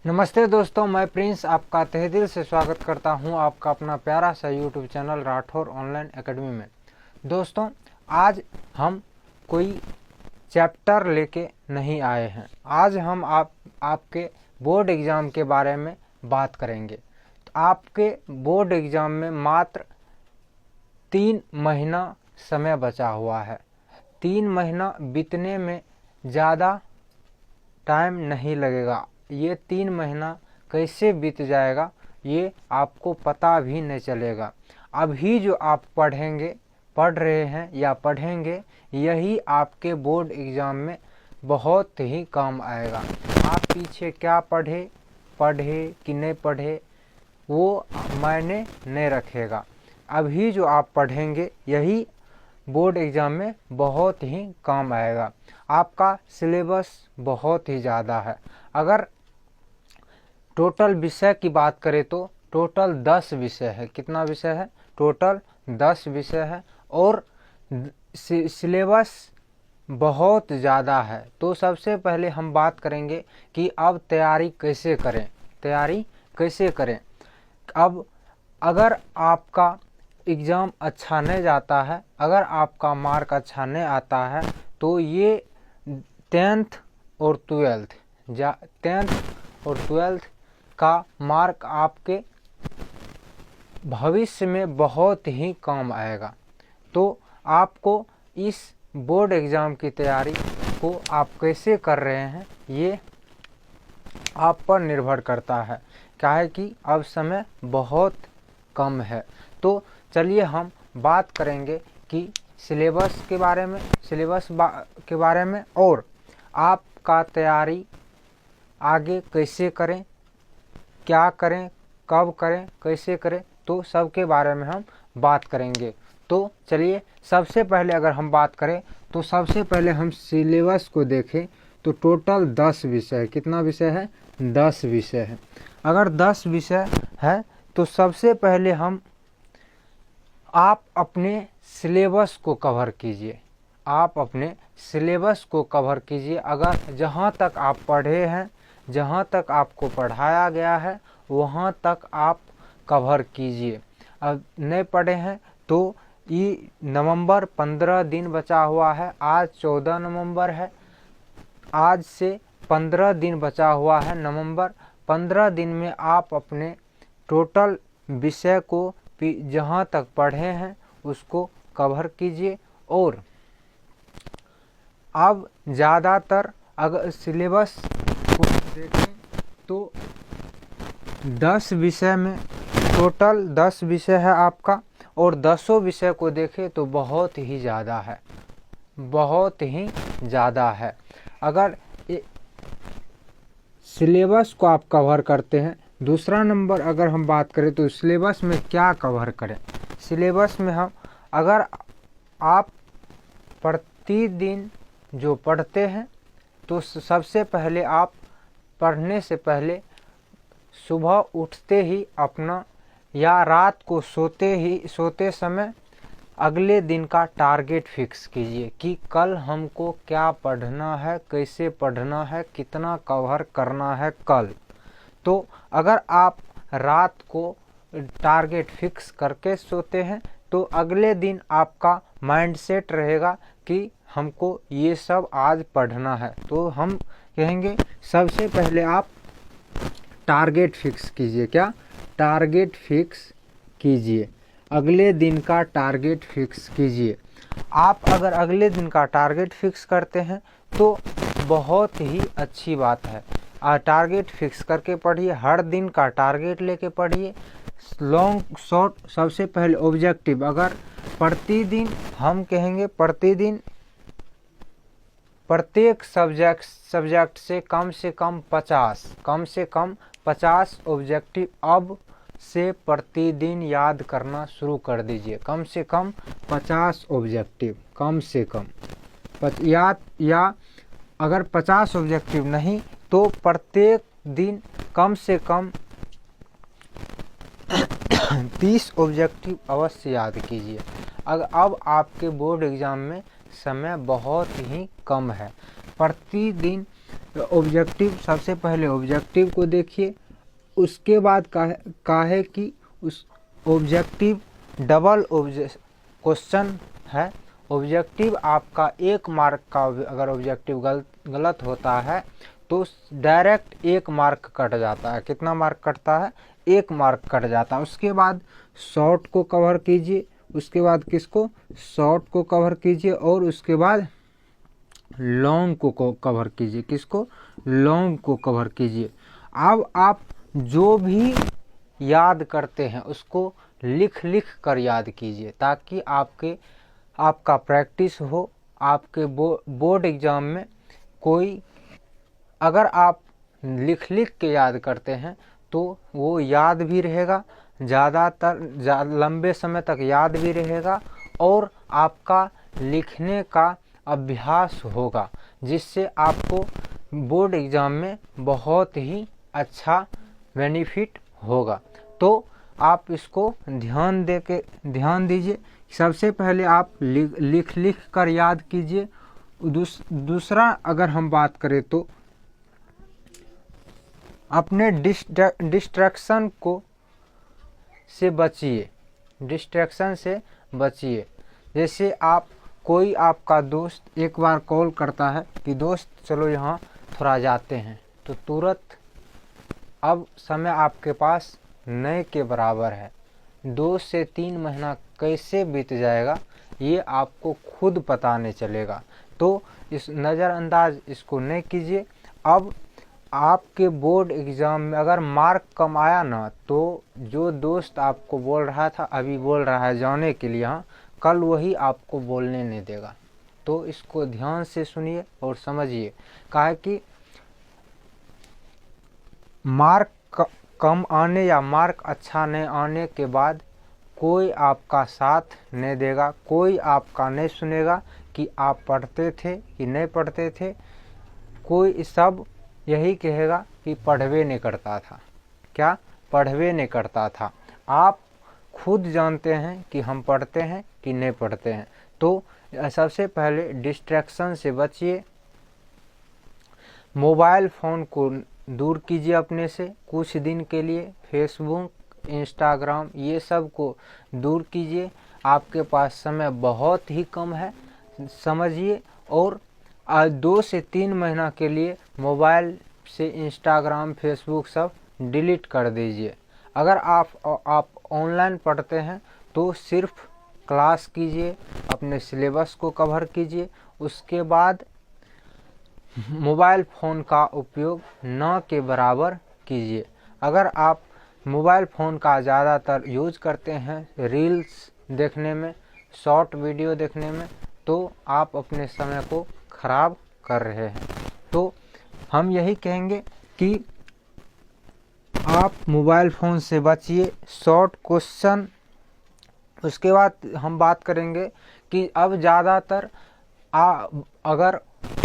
नमस्ते दोस्तों, मैं प्रिंस आपका तहे दिल से स्वागत करता हूं आपका अपना प्यारा सा YouTube channel Rathore online academy में। दोस्तों, आज हम कोई चैप्टर लेके नहीं आए हैं। आज हम आपके बोर्ड एग्ज़ाम के बारे में बात करेंगे। तो आपके बोर्ड एग्ज़ाम में मात्र 3 महीना समय बचा हुआ है। 3 महीना बीतने में ज़्यादा टाइम नहीं लगेगा। ये 3 महीना कैसे बीत जाएगा ये आपको पता भी नहीं चलेगा। अभी जो आप पढ़ रहे हैं या पढ़ेंगे, यही आपके बोर्ड एग्ज़ाम में बहुत ही काम आएगा। आप पीछे क्या पढ़े कि नहीं पढ़े वो मायने नहीं रखेगा। अभी जो आप पढ़ेंगे यही बोर्ड एग्ज़ाम में बहुत ही काम आएगा। आपका सिलेबस बहुत ही ज़्यादा है। अगर टोटल विषय की बात करें तो टोटल 10 विषय है। कितना विषय है? टोटल 10 विषय है और सिलेबस बहुत ज़्यादा है। तो सबसे पहले हम बात करेंगे कि अब तैयारी कैसे करें। अब अगर आपका एग्ज़ाम अच्छा नहीं जाता है, अगर आपका मार्क अच्छा नहीं आता है, तो ये 10th और 12th का मार्क आपके भविष्य में बहुत ही काम आएगा। तो आपको इस बोर्ड एग्ज़ाम की तैयारी को आप कैसे कर रहे हैं ये आप पर निर्भर करता है। क्या है कि अब समय बहुत कम है। तो चलिए हम बात करेंगे कि सिलेबस के बारे में और आपका तैयारी आगे कैसे करें, क्या करें, कब करें, कैसे करें, तो सबके बारे में हम बात करेंगे। तो चलिए सबसे पहले अगर हम बात करें तो सबसे पहले हम सिलेबस को देखें तो टोटल 10 विषय है। कितना विषय है? 10 विषय है। अगर 10 विषय है तो सबसे पहले आप अपने सिलेबस को कवर कीजिए। अगर जहाँ तक आप पढ़े हैं, जहाँ तक आपको पढ़ाया गया है, वहाँ तक आप कवर कीजिए। अब नहीं पढ़े हैं तो ये नवंबर 15 दिन बचा हुआ है। आज 14 नवंबर है। आज से 15 दिन बचा हुआ है नवंबर। 15 दिन में आप अपने टोटल विषय को जहाँ तक पढ़े हैं उसको कवर कीजिए। और अब ज़्यादातर अगर सिलेबस को देखें तो 10 विषय में टोटल 10 विषय है आपका, और 10 विषय को देखें तो बहुत ही ज़्यादा है। अगर सिलेबस को आप कवर करते हैं। दूसरा नंबर अगर हम बात करें तो सिलेबस में क्या कवर करें। सिलेबस में अगर आप प्रतिदिन जो पढ़ते हैं तो सबसे पहले आप पढ़ने से पहले सुबह उठते ही अपना या रात को सोते समय अगले दिन का टारगेट फिक्स कीजिए कि कल हमको क्या पढ़ना है, कैसे पढ़ना है, कितना कवर करना है कल। तो अगर आप रात को टारगेट फिक्स करके सोते हैं तो अगले दिन आपका माइंडसेट रहेगा कि हमको ये सब आज पढ़ना है। तो हम कहेंगे सबसे पहले आप टारगेट फिक्स कीजिए। क्या? टारगेट फिक्स कीजिए। अगले दिन का टारगेट फिक्स कीजिए। आप अगर अगले दिन का टारगेट फिक्स करते हैं तो बहुत ही अच्छी बात है। टारगेट फिक्स करके पढ़िए। हर दिन का टारगेट लेके पढ़िए। लॉन्ग शॉर्ट सबसे पहले ऑब्जेक्टिव। अगर प्रतिदिन हम कहेंगे प्रतिदिन प्रत्येक सब्जेक्ट से कम से कम 50 ऑब्जेक्टिव अब से प्रतिदिन याद करना शुरू कर दीजिए। कम से कम 50 ऑब्जेक्टिव कम से कम या अगर 50 ऑब्जेक्टिव नहीं तो प्रत्येक दिन कम से कम 30 ऑब्जेक्टिव अवश्य याद कीजिए। अब आपके बोर्ड एग्ज़ाम में समय बहुत ही कम है। प्रतिदिन ऑब्जेक्टिव, सबसे पहले ऑब्जेक्टिव को देखिए, उसके बाद का है कि उस ऑब्जेक्टिव डबल क्वेश्चन है। ऑब्जेक्टिव आपका 1 मार्क का, अगर ऑब्जेक्टिव गलत होता है तो डायरेक्ट 1 मार्क कट जाता है। कितना मार्क कटता है? 1 मार्क कट जाता है। उसके बाद शॉर्ट को कवर कीजिए, उसके बाद किसको? शॉर्ट को कवर कीजिए, और उसके बाद लॉन्ग को कवर कीजिए। किसको? लॉन्ग को कवर कीजिए। अब आप जो भी याद करते हैं उसको लिख कर याद कीजिए, ताकि आपका प्रैक्टिस हो। आपके बोर्ड एग्जाम में कोई, अगर आप लिख के याद करते हैं तो वो याद भी रहेगा, ज़्यादातर लंबे समय तक याद भी रहेगा, और आपका लिखने का अभ्यास होगा, जिससे आपको बोर्ड एग्ज़ाम में बहुत ही अच्छा बेनिफिट होगा। तो आप इसको ध्यान दीजिए। सबसे पहले आप लिख कर याद कीजिए। दूसरा अगर हम बात करें तो अपने डिस्ट्रैक्शन से बचिए। डिस्ट्रैक्शन से बचिए। जैसे कोई आपका दोस्त एक बार कॉल करता है कि दोस्त चलो यहाँ थोड़ा जाते हैं, तो तुरंत अब समय आपके पास नए के बराबर है। 2 से 3 महीना कैसे बीत जाएगा ये आपको खुद पता नहीं चलेगा। तो इस नज़रअंदाज इसको नहीं कीजिए। अब आपके बोर्ड एग्ज़ाम में अगर मार्क कम आया ना, तो जो दोस्त आपको बोल रहा था, अभी बोल रहा है जाने के लिए, हाँ, कल वही आपको बोलने नहीं देगा। तो इसको ध्यान से सुनिए और समझिए। काहे कि मार्क कम आने या मार्क अच्छा नहीं आने के बाद कोई आपका साथ नहीं देगा, कोई आपका नहीं सुनेगा कि आप पढ़ते थे कि नहीं पढ़ते थे। कोई सब यही कहेगा कि पढ़वे नहीं करता था। क्या? पढ़वे नहीं करता था। आप खुद जानते हैं कि हम पढ़ते हैं कि नहीं पढ़ते हैं। तो सबसे पहले डिस्ट्रैक्शन से बचिए। मोबाइल फ़ोन को दूर कीजिए अपने से कुछ दिन के लिए। फेसबुक, इंस्टाग्राम, ये सब को दूर कीजिए। आपके पास समय बहुत ही कम है, समझिए। और 2 से 3 महीना के लिए मोबाइल से इंस्टाग्राम, फेसबुक सब डिलीट कर दीजिए। अगर आप ऑनलाइन पढ़ते हैं तो सिर्फ क्लास कीजिए, अपने सिलेबस को कवर कीजिए। उसके बाद मोबाइल फ़ोन का उपयोग न के बराबर कीजिए। अगर आप मोबाइल फ़ोन का ज़्यादातर यूज करते हैं रील्स देखने में, शॉर्ट वीडियो देखने में, तो आप अपने समय को ख़राब कर रहे हैं। तो हम यही कहेंगे कि आप मोबाइल फ़ोन से बचिए। शॉर्ट क्वेश्चन, उसके बाद हम बात करेंगे कि अब ज़्यादातर अगर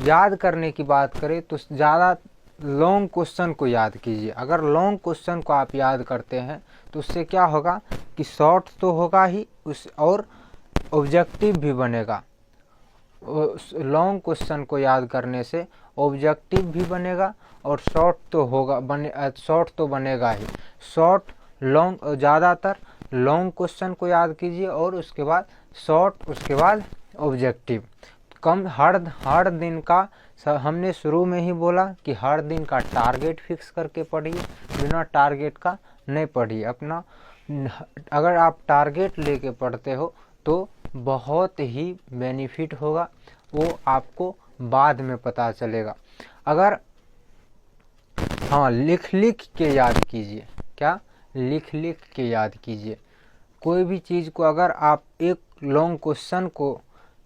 याद करने की बात करें तो ज़्यादा लॉन्ग क्वेश्चन को याद कीजिए। अगर लॉन्ग क्वेश्चन को आप याद करते हैं तो उससे क्या होगा कि शॉर्ट तो होगा ही, और ऑब्जेक्टिव भी बनेगा। लॉन्ग क्वेश्चन को याद करने से ऑब्जेक्टिव भी बनेगा और शॉर्ट तो बनेगा ही। ज़्यादातर लॉन्ग क्वेश्चन को याद कीजिए, और उसके बाद शॉर्ट, उसके बाद ऑब्जेक्टिव। हर दिन का, हमने शुरू में ही बोला कि हर दिन का टारगेट फिक्स करके पढ़िए, बिना टारगेट का नहीं पढ़िए। अगर आप टारगेट लेके पढ़ते हो तो बहुत ही बेनिफिट होगा, वो आपको बाद में पता चलेगा। अगर लिख के याद कीजिए। क्या? लिख के याद कीजिए। कोई भी चीज़ को अगर आप एक लॉन्ग क्वेश्चन को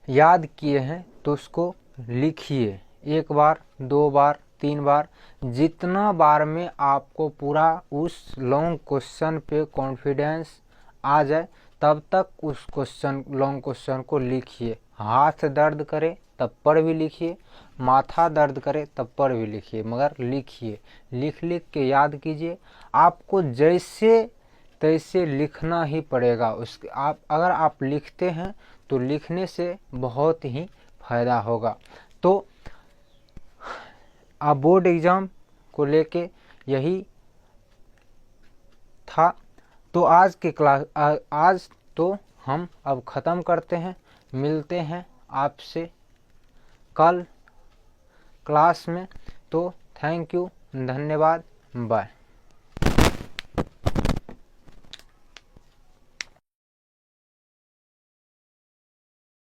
याद किए हैं तो उसको लिखिए, 1 बार, 2 बार, 3 बार, जितना बार में आपको पूरा उस लॉन्ग क्वेश्चन पे कॉन्फिडेंस आ जाए तब तक उस लॉन्ग क्वेश्चन को लिखिए। हाथ दर्द करे तब पर भी लिखिए, माथा दर्द करे तब पर भी लिखिए, मगर लिखिए। लिख के याद कीजिए। आपको जैसे तैसे लिखना ही पड़ेगा। अगर आप लिखते हैं तो लिखने से बहुत ही फायदा होगा। तो बोर्ड एग्ज़ाम को लेके यही था। तो आज के क्लास आज तो हम अब ख़त्म करते हैं। मिलते हैं आपसे कल क्लास में। तो थैंक यू, धन्यवाद, बाय।